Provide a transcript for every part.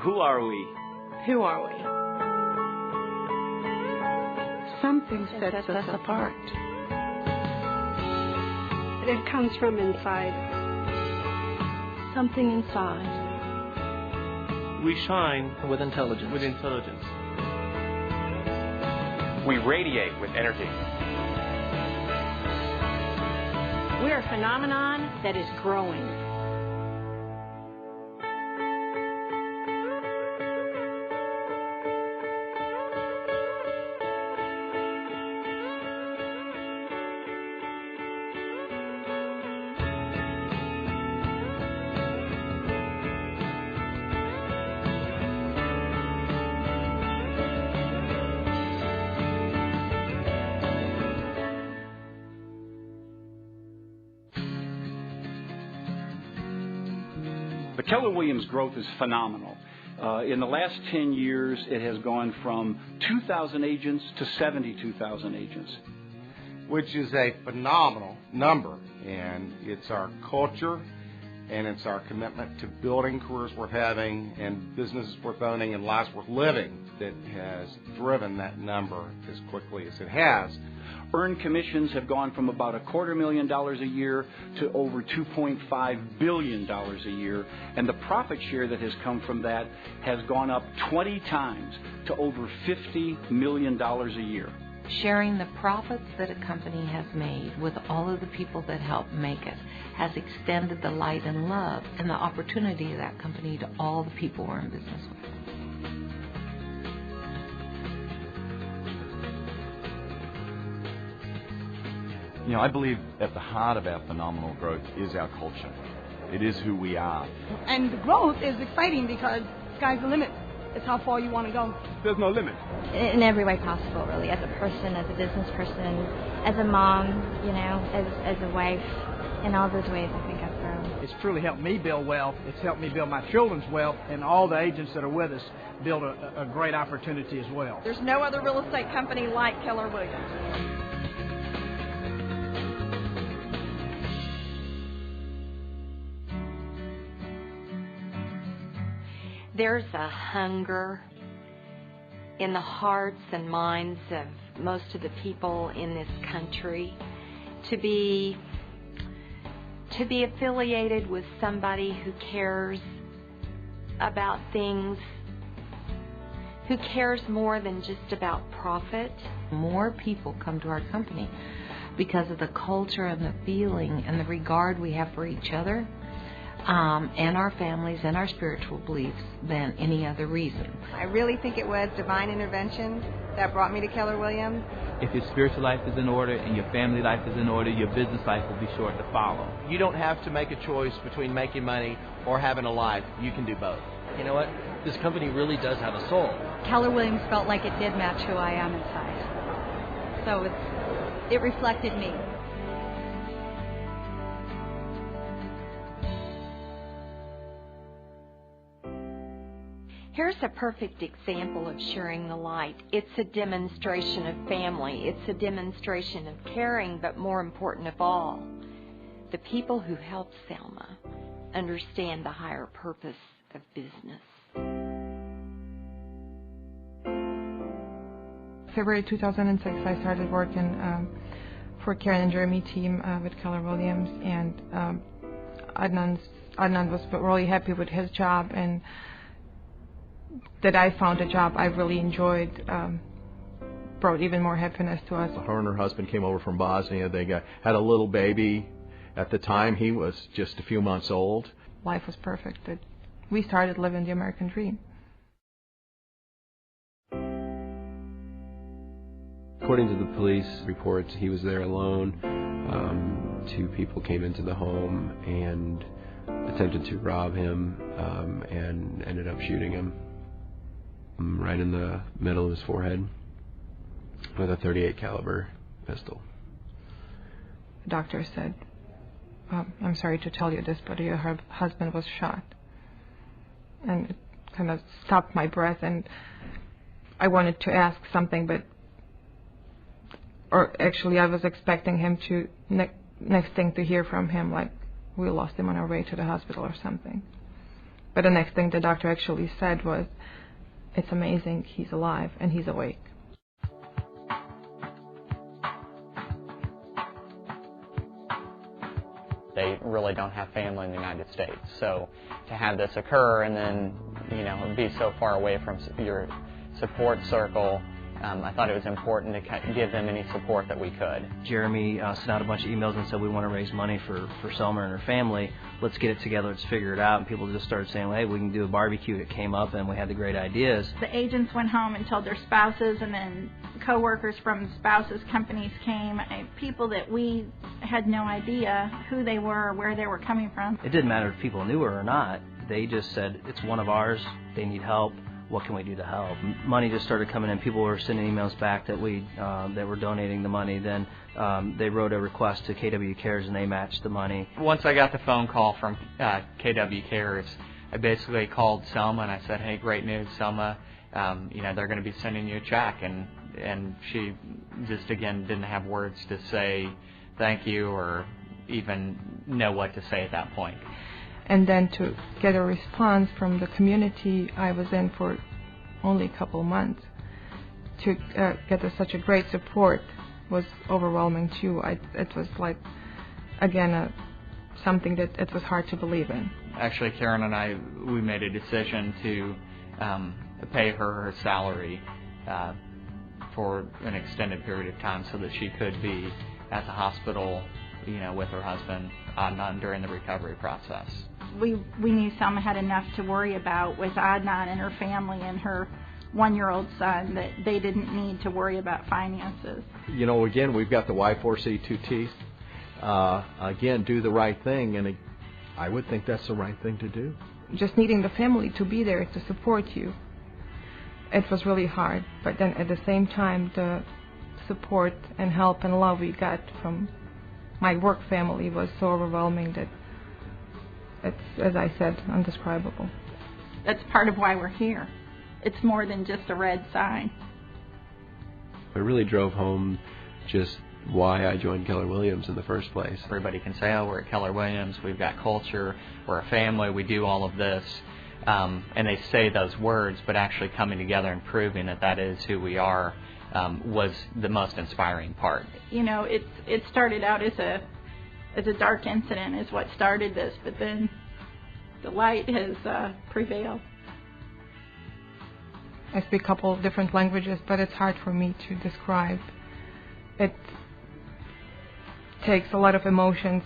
Who are we? Who are we? Something sets us apart. It comes from inside. Something inside. We shine with intelligence. We radiate with energy. We're a phenomenon that is growing. But Keller Williams' growth is phenomenal. In the last 10 years, it has gone from 2,000 agents to 72,000 agents. Which is a phenomenal number. And it's our culture and it's our commitment to building careers worth having and businesses worth owning and lives worth living that has driven that number as quickly as it has. Earned commissions have gone from about $250,000 a year to over $2.5 billion a year, and the profit share that has come from that has gone up 20 times to over $50 million a year. Sharing the profits that a company has made with all of the people that help make it has extended the light and love and the opportunity of that company to all the people we're in business with. You know, I believe at the heart of our phenomenal growth is our culture. It is who we are. And the growth is exciting because sky's the limit. It's how far you want to go. There's no limit. In every way possible, really, as a person, as a business person, as a mom, you know, as a wife. In all those ways, I think I've grown. It's truly helped me build wealth. It's helped me build my children's wealth, and all the agents that are with us build a great opportunity as well. There's no other real estate company like Keller Williams. There's a hunger in the hearts and minds of most of the people in this country to be affiliated with somebody who cares about things, who cares more than just about profit. More people come to our company because of the culture and the feeling and the regard we have for each other. And our families and our spiritual beliefs than any other reason. I really think it was divine intervention that brought me to Keller Williams. If your spiritual life is in order and your family life is in order, your business life will be sure to follow. You don't have to make a choice between making money or having a life. You can do both. You know what? This company really does have a soul. Keller Williams felt like it did match who I am inside. So it reflected me. Here's a perfect example of sharing the light. It's a demonstration of family. It's a demonstration of caring, but more important of all, the people who help Selma understand the higher purpose of business. February 2006, I started working for Karen and Jeremy team with Keller Williams, and Adnan was really happy with his job, and that I found a job I really enjoyed brought even more happiness to us. Her and her husband came over from Bosnia. They had a little baby. At the time, he was just a few months old. Life was perfect. We started living the American dream. According to the police reports, he was there alone. 2 people came into the home and attempted to rob him and ended up shooting him right in the middle of his forehead with a .38 caliber pistol. The doctor said, I'm sorry to tell you this, but your husband was shot. And it kind of stopped my breath, and I wanted to ask something, or actually I was expecting him to, next thing to hear from him, like we lost him on our way to the hospital or something. But the next thing the doctor actually said was, "It's amazing, he's alive and he's awake." They really don't have family in the United States. So to have this occur and then, be so far away from your support circle, I thought it was important to give them any support that we could. Jeremy sent out a bunch of emails and said, we want to raise money for Selma and her family. Let's get it together. Let's figure it out. And people just started saying, well, hey, we can do a barbecue. It came up, and we had the great ideas. The agents went home and told their spouses, and then coworkers from spouses' companies came, people that we had no idea who they were, where they were coming from. It didn't matter if people knew her or not. They just said, it's one of ours. They need help. What can we do to help? Money just started coming in. People were sending emails back that that were donating the money. Then they wrote a request to KW Cares, and they matched the money. Once I got the phone call from KW Cares, I basically called Selma and I said, hey, great news, Selma. They're going to be sending you a check. And she just, again, didn't have words to say thank you or even know what to say at that point. And then to get a response from the community I was in for only a couple of months, to get such a great support was overwhelming too. It was like, again, something that it was hard to believe in. Actually, Karen and I, we made a decision to pay her salary for an extended period of time so that she could be at the hospital, with her husband during the recovery process. We knew Selma had enough to worry about with Adnan and her family and her 1-year-old son that they didn't need to worry about finances. Again, we've got the Y4C2 teeth. Again, do the right thing, and I would think that's the right thing to do. Just needing the family to be there to support you. It was really hard, but then at the same time, the support and help and love we got from my work family was so overwhelming that it's, as I said, indescribable. That's part of why we're here. It's more than just a red sign. It really drove home just why I joined Keller Williams in the first place. Everybody can say, oh, we're at Keller Williams, we've got culture, we're a family, we do all of this. And they say those words, but actually coming together and proving that is who we are was the most inspiring part. It started out as a dark incident is what started this, but then the light has prevailed. I speak a couple of different languages, but it's hard for me to describe. It takes a lot of emotions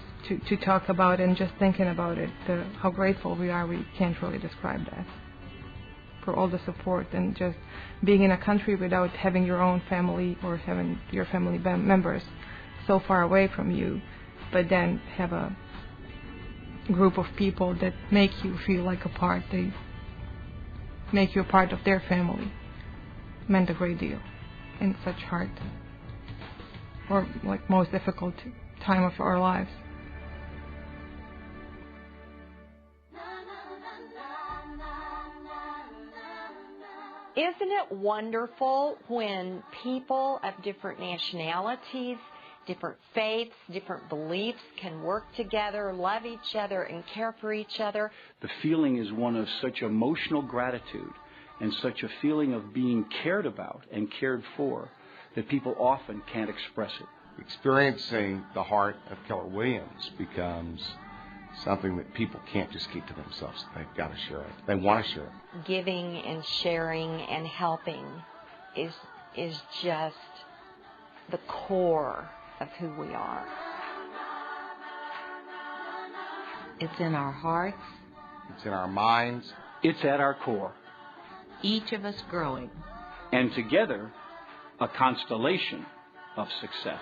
to talk about, and just thinking about it, how grateful we are, we can't really describe that. For all the support and just being in a country without having your own family or having your family members so far away from you, but then have a group of people that make you feel like a part. They make you a part of their family. Meant a great deal in such hard or most difficult time of our lives. Isn't it wonderful when people of different nationalities, different faiths, different beliefs can work together, love each other, and care for each other? The feeling is one of such emotional gratitude and such a feeling of being cared about and cared for that people often can't express it. Experiencing the heart of Keller Williams becomes something that people can't just keep to themselves. They've got to share it. They want to share it. Giving and sharing and helping is just the core of who we are. It's in our hearts. It's in our minds. It's at our core. Each of us growing. And together, a constellation of success.